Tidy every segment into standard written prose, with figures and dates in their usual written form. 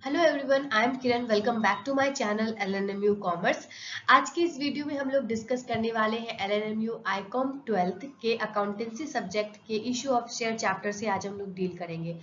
Hello everyone, I am Kiran. Welcome back to my channel LNMU commerce. आज के इस video में हम लोग डिस्कस करने वाले हैं एलएनएमयू आईकॉम 12th के अकाउंटेंसी सब्जेक्ट के इशू ऑफ शेयर चैप्टर से आज हम लोग डील करेंगे।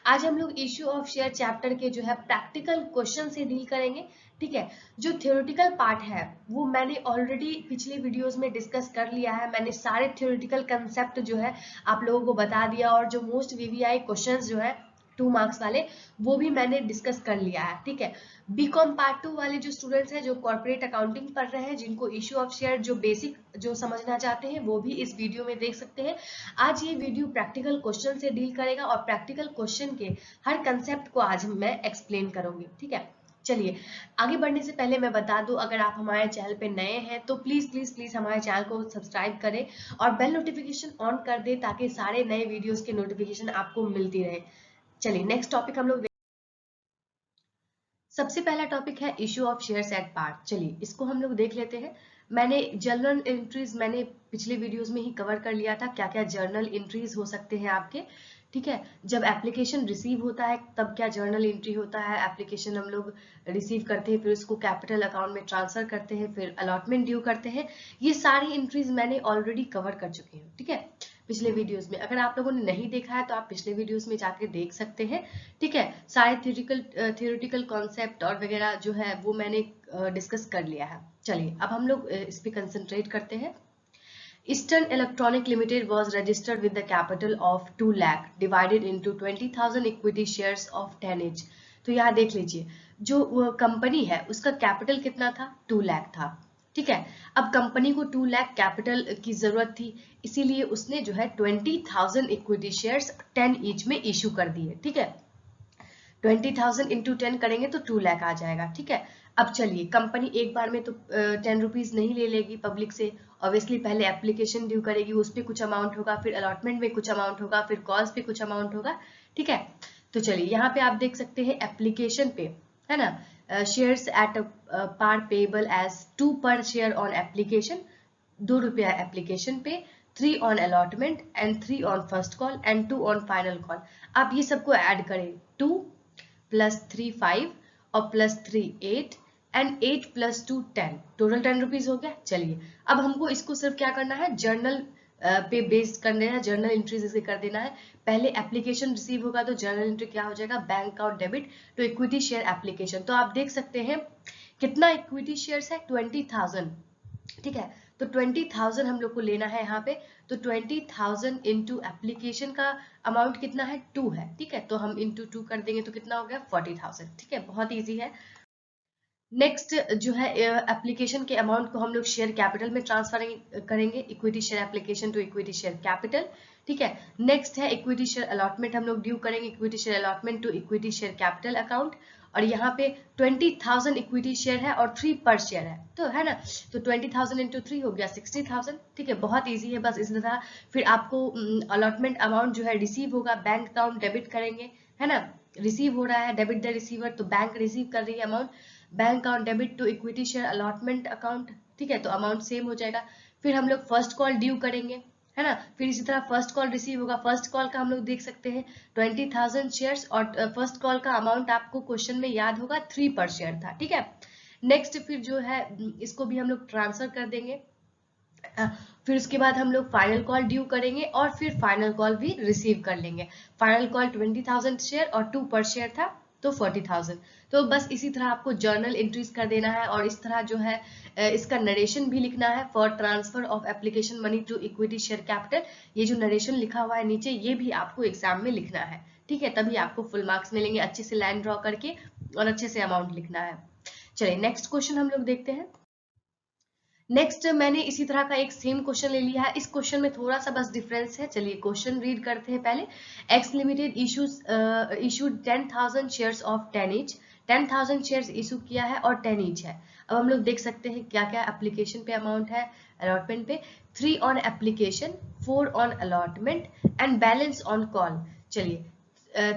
आज हम लोग इशू ऑफ शेयर चैप्टर के जो है प्रैक्टिकल क्वेश्चन से डील करेंगे। ठीक है, जो थ्योरेटिकल पार्ट है वो मैंने ऑलरेडी पिछले वीडियोस में डिस्कस कर लिया है। मैंने सारे थ्योरेटिकल कंसेप्ट जो है आप लोगों को बता दिया और जो मोस्ट वीवीआई क्वेश्चंस जो है 2 मार्क्स वाले वो भी मैंने डिस्कस कर लिया है। ठीक है, बीकॉम पार्ट 2 वाले जो स्टूडेंट्स हैं जो कॉर्पोरेट अकाउंटिंग पढ़ रहे हैं, जिनको इशू ऑफ शेयर जो बेसिक जो समझना चाहते हैं वो भी इस वीडियो में देख सकते हैं। आज ये वीडियो प्रैक्टिकल क्वेश्चन से डील करेगा और प्रैक्टिकल क्वेश्चन के हर कंसेप्ट को आज मैं एक्सप्लेन करूंगी। ठीक है, चलिए आगे बढ़ने से पहले मैं बता दूं, अगर आप हमारे चैनल पे नए हैं तो प्लीज प्लीज प्लीज हमारे चैनल को सब्सक्राइब करें और बेल नोटिफिकेशन ऑन कर दें ताकि सारे नए वीडियोस के नोटिफिकेशन आपको मिलती रहे। चलिए नेक्स्ट टॉपिक हम लोग सबसे पहला टॉपिक है issue of shares at par. चलिए इसको हम लोग देख लेते हैं। मैंने जर्नल एंट्रीज मैंने पिछले वीडियोस में ही कवर कर लिया था, क्या क्या जर्नल एंट्रीज हो सकते हैं आपके। ठीक है, जब एप्लीकेशन रिसीव होता है तब क्या जर्नल एंट्री होता है। एप्लीकेशन हम लोग रिसीव करते हैं, फिर उसको कैपिटल अकाउंट में ट्रांसफर करते हैं, फिर अलॉटमेंट ड्यू करते हैं। ये सारी एंट्रीज मैंने ऑलरेडी कवर कर चुकी हूँ। ठीक है, पिछले वीडियोस में अगर आप लोगों ने नहीं देखा है तो आप पिछले वीडियोस में जाके देख सकते हैं। ठीक है, सारे थ्योरेटिकल कॉन्सेप्ट और वगैरह जो है वो मैंने डिस्कस कर लिया है। चलिए अब हम लोग इस पे कंसंट्रेट करते हैं। Eastern Electronic Limited was registered with the capital of 2 lakh divided into 20,000 equity shares of 10 each। तो यहाँ देख लीजिए, जो कंपनी है उसका कैपिटल कितना था, 2 लाख था। ठीक है, अब कंपनी को 2 लाख कैपिटल की जरूरत थी, इसीलिए उसने जो है 20,000 इक्विटी शेयर्स 10 ईच में इशू कर दिए। ठीक है, 20,000 इंटू 10 करेंगे तो 2 लाख आ जाएगा। ठीक है, अब चलिए कंपनी एक बार में तो 10 रुपीज नहीं ले लेगी पब्लिक से। ऑब्वियसली पहले एप्लीकेशन ड्यू करेगी, उस पर कुछ अमाउंट होगा, फिर अलॉटमेंट में कुछ अमाउंट होगा, फिर कॉल्स पे कुछ अमाउंट होगा। ठीक है, तो चलिए यहाँ पे आप देख सकते हैं एप्लीकेशन पे है ना, shares at par payable as 2 पर शेयर ऑन एप्लीकेशन, 2 रुपया एप्लीकेशन पे, 3 on allotment and 3 on first call and 2 on final call. आप ये सबको ऐड करें, 2 प्लस 3 5 और plus 3 8 and 8 plus 2 10, total 10 rupees हो गया। चलिए अब हमको इसको सिर्फ क्या करना है, जर्नल पे बेस कर देना है, जर्नल एंट्रीज इसे कर देना है। पहले एप्लीकेशन रिसीव होगा तो जर्नल एंट्री क्या हो जाएगा, bank account debit to equity share application. तो आप देख सकते हैं कितना इक्विटी शेयर्स है, 20,000। ठीक है, तो 20,000 हम लोग को लेना है यहाँ पे। तो 20,000 इंटू एप्लीकेशन का अमाउंट कितना है, 2 है। ठीक है, तो हम इंटू 2 कर देंगे तो कितना हो गया, 40,000। ठीक है, बहुत इजी है। नेक्स्ट जो है एप्लीकेशन के अमाउंट को हम लोग शेयर कैपिटल में ट्रांसफर करेंगे, equity share application to equity share capital. ठीक है, नेक्स्ट है इक्विटी शेयर अलॉटमेंट, हम लोग ड्यू करेंगे equity share allotment to equity share capital account. और यहाँ पे 20,000 इक्विटी शेयर है और 3 पर शेयर है, तो है ना, तो 20,000 इंटू 3 हो गया 60,000। ठीक है, बहुत इजी है, बस इसी तरह फिर आपको अलॉटमेंट अमाउंट जो है रिसीव होगा, बैंक अकाउंट डेबिट करेंगे, है ना, रिसीव हो रहा है, डेबिट द रिसीवर, तो बैंक रिसीव कर रही है amount, bank account debit to equity share allotment account. ठीक है, तो अमाउंट सेम हो जाएगा। फिर हम लोग फर्स्ट कॉल ड्यू करेंगे, है ना, फिर इसी तरह फर्स्ट कॉल रिसीव होगा। फर्स्ट कॉल का हम लोग देख सकते हैं 20,000 शेयर्स और फर्स्ट कॉल का अमाउंट आपको क्वेश्चन में याद होगा 3 पर शेयर था। ठीक है, नेक्स्ट फिर जो है इसको भी हम लोग ट्रांसफर कर देंगे। फिर उसके बाद हम लोग फाइनल कॉल ड्यू करेंगे और फिर फाइनल कॉल भी रिसीव कर लेंगे। फाइनल कॉल 20,000 शेयर और 2 पर शेयर था तो 40,000। तो बस इसी तरह आपको जर्नल एंट्रीज कर देना है और इस तरह जो है इसका नरेशन भी लिखना है, for transfer of application money to equity share capital. ये जो नरेशन लिखा हुआ है नीचे, ये भी आपको एग्जाम में लिखना है। ठीक है, तभी आपको फुल मार्क्स मिलेंगे, अच्छे से लाइन ड्रॉ करके और अच्छे से अमाउंट लिखना है। चलिए नेक्स्ट क्वेश्चन हम लोग देखते हैं। नेक्स्ट मैंने इसी तरह का एक सेम क्वेश्चन ले लिया है, इस क्वेश्चन में थोड़ा सा बस डिफरेंस है। चलिए क्वेश्चन रीड करते हैं पहले। X limited issued 10,000 shares of 10 each, 10,000 shares issue किया है और 10 ईच है। अब हम लोग देख सकते हैं क्या क्या एप्लीकेशन पे अमाउंट है, अलॉटमेंट पे 3 on application, 4 on allotment and balance on call. चलिए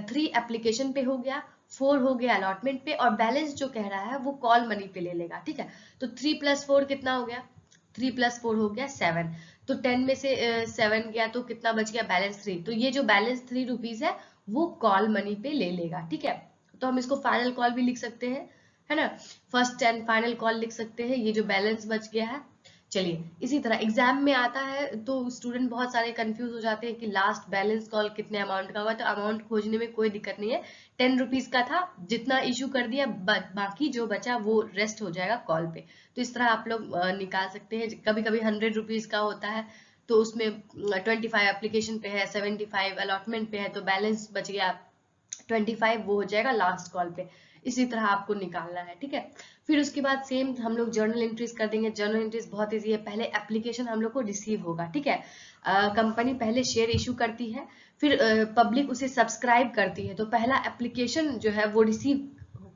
3 एप्लीकेशन पे हो गया, 4 हो गया अलॉटमेंट पे और बैलेंस जो कह रहा है वो कॉल मनी पे ले लेगा। ठीक है, तो 3 प्लस 4 कितना हो गया, 3 प्लस 4 हो गया 7। तो 10 में से 7 गया तो कितना बच गया, बैलेंस 3। तो ये जो बैलेंस 3 रुपीज है वो कॉल मनी पे ले लेगा। ठीक है, तो हम इसको फाइनल कॉल भी लिख सकते हैं, है ना, फर्स्ट एंड फाइनल कॉल लिख सकते हैं, ये जो बैलेंस बच गया है। चलिए इसी तरह एग्जाम में आता है तो स्टूडेंट बहुत सारे कंफ्यूज हो जाते हैं कि लास्ट बैलेंस कॉल कितने अमाउंट का हुआ, तो अमाउंट खोजने में कोई दिक्कत नहीं है, 10 रुपीज का था, जितना इशू कर दिया बाकी जो बचा वो रेस्ट हो जाएगा कॉल पे। तो इस तरह आप लोग निकाल सकते हैं। कभी कभी 100 रुपीज का होता है तो उसमें 25 एप्लीकेशन पे है, 75 अलॉटमेंट पे है, तो बैलेंस बच गया 25, वो हो जाएगा लास्ट कॉल पे। इसी तरह आपको निकालना है, ठीक है। फिर उसके बाद सेम हम लोग जर्नल एंट्रीज कर देंगे। जर्नल एंट्रीज बहुत इजी है। पहले एप्लीकेशन हम लोग को रिसीव होगा, ठीक है। कंपनी पहले शेयर इशू करती है, फिर पब्लिक उसे सब्सक्राइब करती है, तो पहला एप्लीकेशन जो है वो रिसीव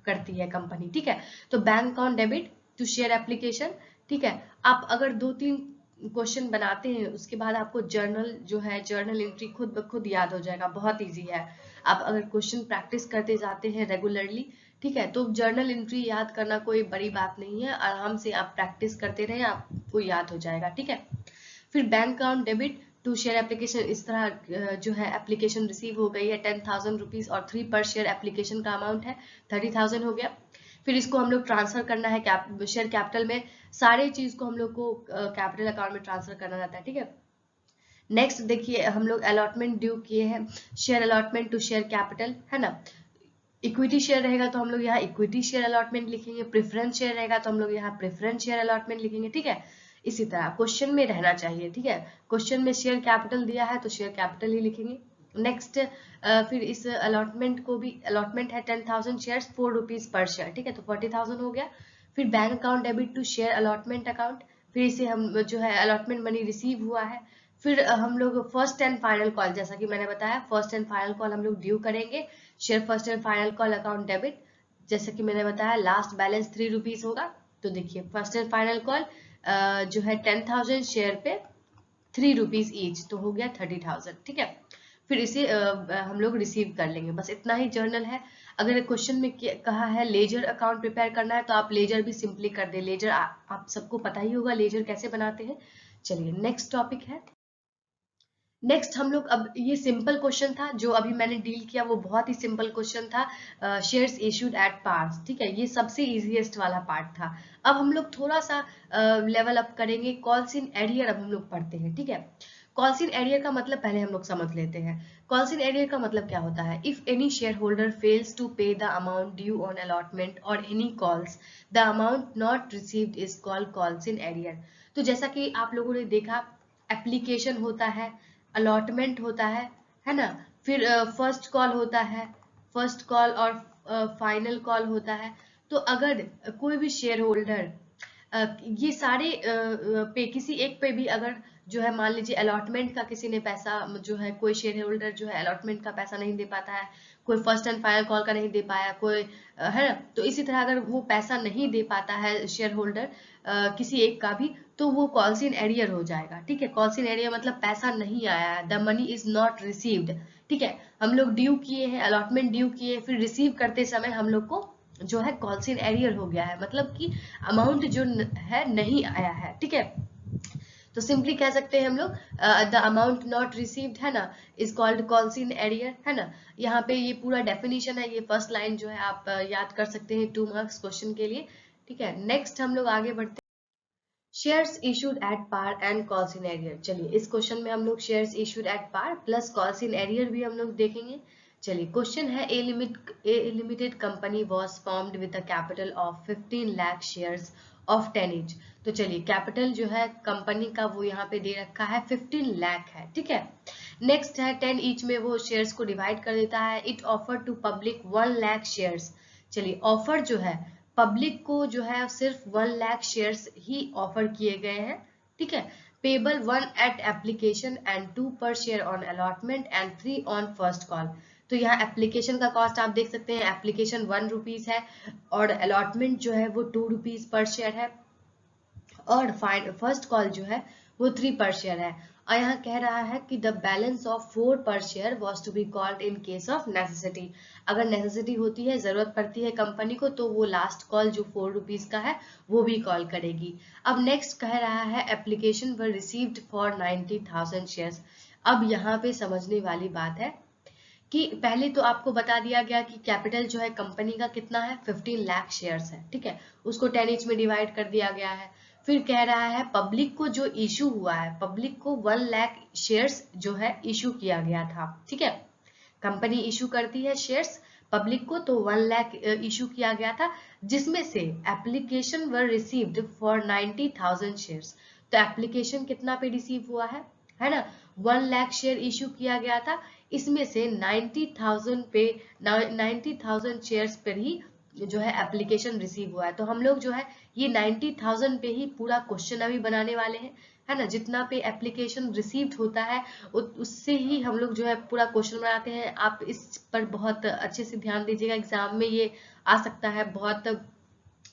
करती है कंपनी, ठीक है। तो bank account debit to share application, ठीक है। आप अगर 2-3 क्वेश्चन बनाते हैं उसके बाद आपको जर्नल जो है, जर्नल एंट्री खुद ब खुद याद हो जाएगा, बहुत इजी है। आप अगर क्वेश्चन प्रैक्टिस करते जाते हैं रेगुलरली, ठीक है, तो जर्नल एंट्री याद करना कोई बड़ी बात नहीं है, आराम से आप प्रैक्टिस करते रहें, आपको याद हो जाएगा, ठीक है। फिर bank account debit to share application, इस तरह जो है एप्लीकेशन रिसीव हो गई है 10,000 रुपीज और 3 पर शेयर एप्लीकेशन का अमाउंट है 30,000 हो गया। फिर इसको हम लोग ट्रांसफर करना है शेयर कैपिटल में, सारे चीज को हम लोग को कैपिटल अकाउंट में ट्रांसफर करना रहता है, ठीक है। नेक्स्ट देखिए हम लोग अलॉटमेंट ड्यू किए हैं, share allotment to share capital, है ना। इक्विटी शेयर रहेगा तो हम लोग यहाँ इक्विटी शेयर अलॉटमेंट लिखेंगे, प्रेफरेंस शेयर रहेगा तो हम लोग यहाँ प्रेफरेंस शेयर अलॉटमेंट लिखेंगे, ठीक है। इसी तरह क्वेश्चन में रहना चाहिए, ठीक है। क्वेश्चन में शेयर कैपिटल दिया है तो शेयर कैपिटल ही लिखेंगे। नेक्स्ट फिर इस अलॉटमेंट को भी, अलॉटमेंट है 10,000 शेयर्स 4 रुपीज पर शेयर, ठीक है, तो 40,000 हो गया। फिर bank account debit to share allotment account, फिर इसे हम जो है अलॉटमेंट मनी रिसीव हुआ है। फिर हम लोग फर्स्ट एंड फाइनल कॉल, जैसा कि मैंने बताया फर्स्ट एंड फाइनल कॉल हम लोग ड्यू करेंगे, share first and final call account debit, जैसे कि मैंने बताया लास्ट बैलेंस 3 रुपीज होगा। तो देखिए फर्स्ट एंड फाइनल कॉल जो है 10,000 शेयर पे 3 रुपीज ईच, तो हो गया 30,000, ठीक है। फिर इसे हम लोग रिसीव कर लेंगे, बस इतना ही जर्नल है। अगर क्वेश्चन में कहा है लेजर अकाउंट प्रिपेयर करना है तो आप लेजर भी सिंपली कर दे। लेजर आप सबको पता ही होगा लेजर कैसे बनाते हैं। चलिए नेक्स्ट टॉपिक है। नेक्स्ट हम लोग, अब ये सिंपल क्वेश्चन था जो अभी मैंने डील किया, वो बहुत ही सिंपल क्वेश्चन था, शेयर्स इशूड एट पार्स, ठीक है, ये सबसे इजीएस्ट वाला पार्ट था। अब हम लोग थोड़ा सा लेवल अप करेंगे, कॉल्स इन एरियर अब हम लोग पढ़ते हैं, ठीक है। कॉल्स इन एरियर का मतलब पहले हम लोग समझ लेते हैं। कॉल्स इन एरियर का मतलब क्या होता है? If any share holder fails to pay the amount due on allotment और any calls, the amount not received is called calls in arrear. तो जैसा कि आप लोगों ने देखा, एप्लीकेशन होता है, अलॉटमेंट होता है ना, फिर फर्स्ट कॉल होता है, फर्स्ट कॉल और फाइनल कॉल होता है। तो अगर कोई भी शेयर होल्डर ये सारे पे किसी एक पे भी अगर जो है, मान लीजिए अलॉटमेंट का किसी ने पैसा जो है, कोई शेयर होल्डर जो है अलॉटमेंट का पैसा नहीं दे पाता है, कोई फर्स्ट एंड फाइनल कॉल का नहीं दे पाया, कोई है ना, तो इसी तरह अगर वो पैसा नहीं दे पाता है शेयर होल्डर किसी एक का भी, तो वो कॉल्स इन एरियर हो जाएगा, ठीक है। कॉल्स इन एरियर मतलब पैसा नहीं आया है, the money is not received, ठीक है। हम लोग ड्यू किए हैं, अलॉटमेंट ड्यू किए, फिर रिसीव करते समय हम लोग को जो है कॉल्स इन एरियर हो गया है, मतलब कि अमाउंट जो है नहीं आया है, ठीक है। तो सिंपली कह सकते हैं हम लोग द अमाउंट नॉट रिसीव्ड, है ना, is called calls in arrear, है ना। यहाँ पे ये पूरा डेफिनेशन है, ये फर्स्ट लाइन जो है आप याद कर सकते हैं 2 मार्क्स क्वेश्चन के लिए, ठीक है। नेक्स्ट हम लोग आगे बढ़ते हैं, shares issued at par and calls in arrear. चलिए इस क्वेश्चन में हम लोग shares issued at par plus calls in arrear भी हम लोग देखेंगे। चलिए क्वेश्चन है, a limited company was formed with a capital of 15 lakh shares of 10 each. तो चलिए कैपिटल जो है कंपनी का वो यहाँ पे दे रखा है 15 लाख है, ठीक है। नेक्स्ट है 10 ईच में वो शेयर्स को डिवाइड कर देता है। It offer to public 1 lakh shares. चलिए ऑफर जो है पब्लिक को जो है सिर्फ 1 लाख शेयर्स ही ऑफर किए गए हैं, ठीक है। पेबल 1 एट एप्लीकेशन एंड 2 पर share on allotment and 3 on first call. तो यहाँ एप्लीकेशन का कॉस्ट आप देख सकते हैं, एप्लीकेशन 1 रुपीज है और अलॉटमेंट जो है वो 2 रुपीज पर शेयर है और फर्स्ट कॉल जो है वो 3 पर शेयर है। और यहाँ कह रहा है कि द बैलेंस ऑफ 4 पर share was to be called in case of necessity. अगर नेसेसिटी होती है, जरूरत पड़ती है कंपनी को, तो वो लास्ट कॉल जो 4 रुपीज का है वो भी कॉल करेगी। अब नेक्स्ट कह रहा है application were received for 90,000 shares. अब यहाँ पे समझने वाली बात है कि पहले तो आपको बता दिया गया कि कैपिटल जो है कंपनी का कितना है, 15 लाख शेयर्स है, ठीक है, उसको 10 ईच में डिवाइड कर दिया गया है। फिर कह रहा है पब्लिक को जो इशू हुआ है, पब्लिक को 1 लाख शेयर्स जो है इशू किया गया था, ठीक है, कंपनी इशू करती है शेयर्स पब्लिक को, तो 1 लाख इशू किया गया था, जिसमें से application were received for 90,000 shares. तो एप्लीकेशन कितना पे रिसीव हुआ है ना, 1 लाख शेयर इशू किया गया था, इसमें से 90,000 पे 90,000 शेयर्स पर ही जो है एप्लीकेशन रिसीव हुआ है। तो हम लोग जो है ये 90,000 पे ही पूरा क्वेश्चन अभी बनाने वाले हैं, है ना, जितना पे एप्लीकेशन रिसीव्ड होता है उससे ही हम लोग जो है पूरा क्वेश्चन बनाते हैं। आप इस पर बहुत अच्छे से ध्यान दीजिएगा, एग्जाम में ये आ सकता है। बहुत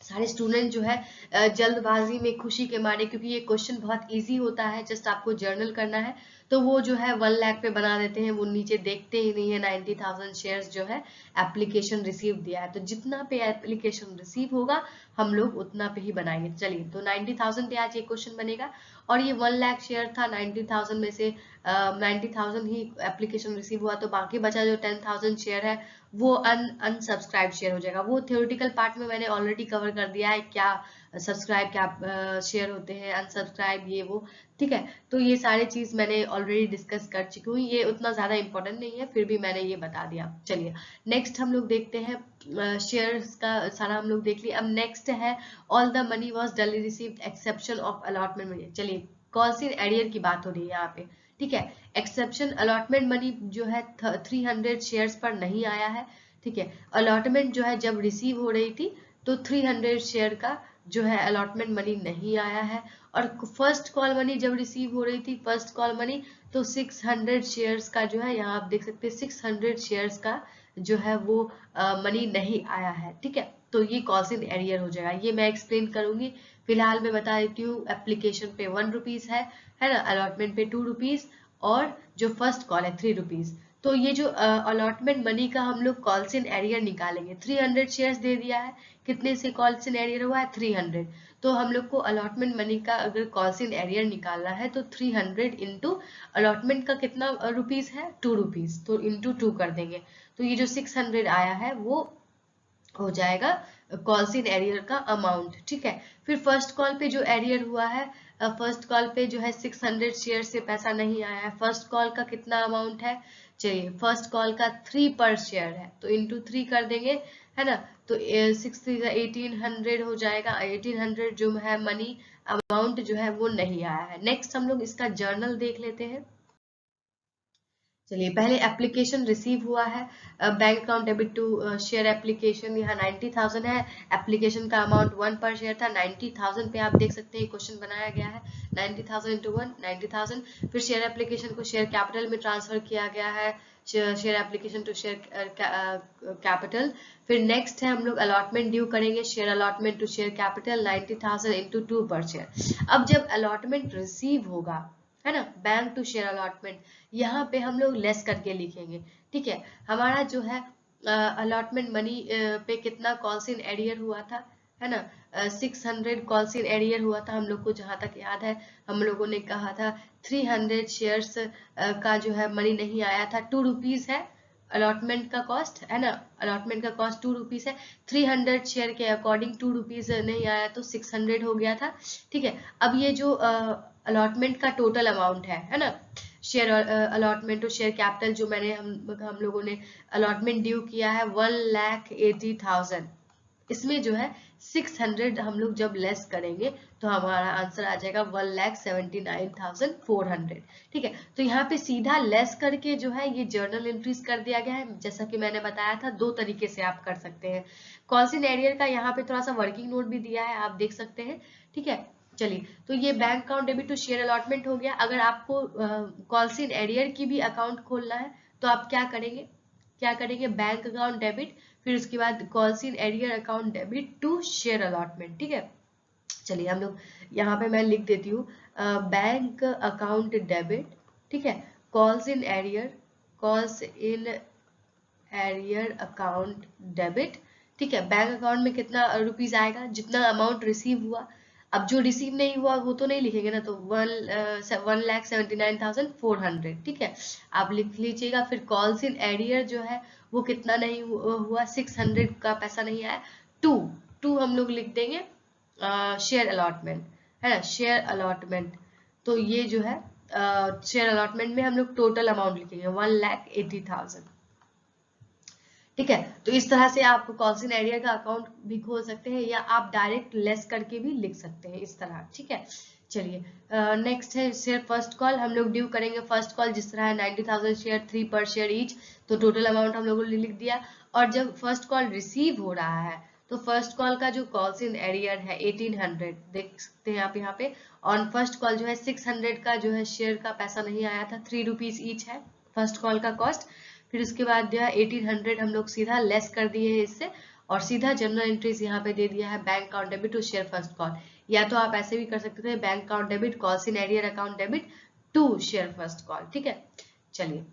सारे स्टूडेंट जो है जल्दबाजी में खुशी के मारे, क्योंकि ये क्वेश्चन बहुत इजी होता है, जस्ट आपको जर्नल करना है, तो वो जो है 1 लाख पे बना देते हैं, वो नीचे देखते ही नहीं है 90,000 शेयर्स जो है एप्लीकेशन रिसीव दिया है। तो जितना पे एप्लीकेशन रिसीव होगा हम लोग उतना पे ही बनाएंगे। चलिए, तो 90,000 पे आज ये क्वेश्चन बनेगा, और ये 1 लाख शेयर था, 90,000 में से 90,000 ही एप्लीकेशन रिसीव हुआ, तो बाकी बचा जो 10,000 शेयर है वो अनसब्सक्राइब शेयर हो जाएगा। वो थ्योरेटिकल पार्ट में मैंने ऑलरेडी कवर कर दिया है, क्या सब्सक्राइब क्या शेयर होते हैं, अनसब्सक्राइब ये वो, ठीक है। तो ये सारी चीज मैंने ऑलरेडी डिस्कस कर चुकी हूँ, ये उतना ज्यादा इंपॉर्टेंट नहीं है, फिर भी मैंने ये बता दिया। चलिए नेक्स्ट हम लोग देखते हैं, शेयर्स का सारा हम लोग देख लिया। अब नेक्स्ट है ऑल द मनी वॉज डली received exception of allotment money. चलिए कॉल्स इन एरियर की बात हो रही है यहाँ पे, ठीक है। एक्सेप्शन अलॉटमेंट मनी जो है 300 शेयर्स पर नहीं आया है, ठीक है। अलॉटमेंट जो है जब रिसीव हो रही थी तो 300 शेयर का जो है अलॉटमेंट मनी नहीं आया है, और फर्स्ट कॉल मनी जब रिसीव हो रही थी, फर्स्ट कॉल मनी, तो 600 शेयर्स का जो है, यहाँ आप देख सकते हैं 600 शेयर्स का जो है वो मनी नहीं आया है, ठीक है। तो ये कॉल्स इन एरियर हो जाएगा, ये मैं एक्सप्लेन करूंगी। फिलहाल मैं बता देती हूँ, एप्लीकेशन पे 1 रुपीज है ना, अलॉटमेंट पे 2 रुपीज, और जो फर्स्ट कॉल है 3 रुपीज। तो ये जो अलॉटमेंट मनी का हम लोग कॉल्स इन एरियर निकालेंगे, 300 शेयर्स दे दिया है, कितने से कॉल्स इन एरियर हुआ है 300, तो हम लोग को अलॉटमेंट मनी का अगर कॉल्स इन एरियर निकालना है तो 300 इंटू अलॉटमेंट का कितना रुपीज है 2 रुपीज, तो इंटू 2 कर देंगे, तो ये जो 600 आया है वो हो जाएगा कॉल्स इन एरियर का अमाउंट, ठीक है। फिर फर्स्ट कॉल पे जो एरियर हुआ है, फर्स्ट कॉल पे जो है 600 शेयर से पैसा नहीं आया है, फर्स्ट कॉल का कितना अमाउंट है, चलिए फर्स्ट कॉल का 3 पर शेयर है, तो इंटू 3 कर देंगे, है ना, तो 6 3 1800 हो जाएगा। 1800 जो है मनी अमाउंट जो है वो नहीं आया है। नेक्स्ट हम लोग इसका जर्नल देख लेते हैं। चलिए पहले एप्लीकेशन रिसीव हुआ है, bank account debit to share application, यहाँ 90,000 है, एप्लीकेशन का अमाउंट 1 पर शेयर था, 90,000 पे आप देख सकते हैं क्वेश्चन बनाया गया है, 90,000 इंटू 1 90,000। फिर शेयर एप्लीकेशन को शेयर कैपिटल में ट्रांसफर किया गया है, share application to share capital. फिर नेक्स्ट है हम लोग अलॉटमेंट ड्यू करेंगे, share allotment to share capital 90,000 into 2 पर शेयर। अब जब अलॉटमेंट रिसीव होगा, है ना, बैंक टू शेयर अलॉटमेंट, यहाँ पे हम लोग लेस करके लिखेंगे, ठीक है। हमारा जो है अलॉटमेंट मनी पे कितना कॉल्स इन एरियर हुआ था, है ना, 600 कॉल्स इन एरियर हुआ था, हम लोग को जहां तक याद है हम लोगों ने कहा था 300 शेयर्स का जो है मनी नहीं आया था, 2 रुपीज है अलॉटमेंट का कॉस्ट, है ना, अलॉटमेंट का कॉस्ट 2 रुपीज है, 300 शेयर के अकॉर्डिंग 2 रुपीज नहीं आया तो 600 हो गया था, ठीक है। अब ये जो अलॉटमेंट का टोटल अमाउंट है ना, share allotment to share capital जो मैंने हम लोगों ने अलॉटमेंट ड्यू किया है 1,80,000, इसमें जो है 600 हम लोग जब लेस करेंगे तो हमारा आंसर आ जाएगा 1,79,400, ठीक है। तो यहाँ पे सीधा लेस करके जो है ये जर्नल एंट्रीज कर दिया गया है, जैसा कि मैंने बताया था 2 तरीके से आप कर सकते हैं। कॉल्स इन एरियर का यहाँ पे थोड़ा सा वर्किंग नोट भी दिया है, आप देख सकते हैं, ठीक है। चलिए, तो ये bank account debit to share allotment हो गया। अगर आपको कॉल्स इन एरियर की भी अकाउंट खोलना है तो आप क्या करेंगे, बैंक अकाउंट डेबिट, फिर उसके बाद calls in arrear account debit to share allotment, ठीक है। चलिए हम लोग यहाँ पे मैं लिख देती हूँ बैंक अकाउंट डेबिट, ठीक है, calls in arrear account debit, ठीक है। बैंक अकाउंट में कितना रुपीज आएगा, जितना अमाउंट रिसीव हुआ, अब जो रिसीव नहीं हुआ वो तो नहीं लिखेंगे ना, तो 1,79,400, ठीक है, आप लिख लीजिएगा। फिर कॉल्स इन एरियर जो है वो कितना नहीं हुआ, 600 का पैसा नहीं आया। टू हम लोग लिख देंगे शेयर अलॉटमेंट, है ना, शेयर अलॉटमेंट। तो ये जो है शेयर अलॉटमेंट में हम लोग टोटल अमाउंट लिखेंगे 1,80,000, ठीक है। तो इस तरह से आप कॉल्स इन एरियर का अकाउंट भी खोल सकते हैं, या आप डायरेक्ट लेस करके भी लिख सकते हैं इस तरह, ठीक है। चलिए नेक्स्ट है शेयर फर्स्ट कॉल। हम लोग ड्यू करेंगे फर्स्ट कॉल, जिस तरह है 90,000 शेयर, 3 पर शेयर ईच, तो टोटल अमाउंट हम लोगों ने लिख दिया। और जब फर्स्ट कॉल रिसीव हो रहा है तो फर्स्ट कॉल का जो कॉल्स इन एरियर है 1800, देख सकते हैं आप यहाँ पे। ऑन फर्स्ट कॉल जो है 600 का जो है शेयर का पैसा नहीं आया था, 3 रुपीज ईच है फर्स्ट कॉल का कॉस्ट। फिर उसके बाद जो है 1800 हम लोग सीधा लेस कर दिए हैं इससे, और सीधा जनरल एंट्रीज यहाँ पे दे दिया है bank account debit to share first call. या तो आप ऐसे भी कर सकते थे, bank account debit calls in arrear account debit to share first call, ठीक है। चलिए,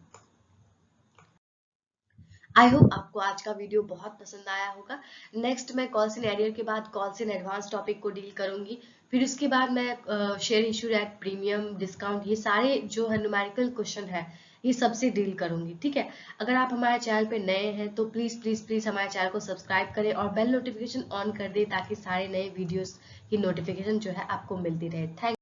आई होप आपको आज का वीडियो बहुत पसंद आया होगा। नेक्स्ट मैं कॉल्स इन एरियर के बाद कॉल्स इन एडवांस टॉपिक को डील करूंगी। फिर उसके बाद मैं share issue at premium discount, ये सारे जो है न्यूमेरिकल क्वेश्चन है ये सबसे डील करूंगी, ठीक है। अगर आप हमारे चैनल पे नए हैं तो प्लीज प्लीज प्लीज हमारे चैनल को सब्सक्राइब करें और बेल नोटिफिकेशन ऑन कर दें, ताकि सारे नए वीडियोस की नोटिफिकेशन जो है आपको मिलती रहे। थैंक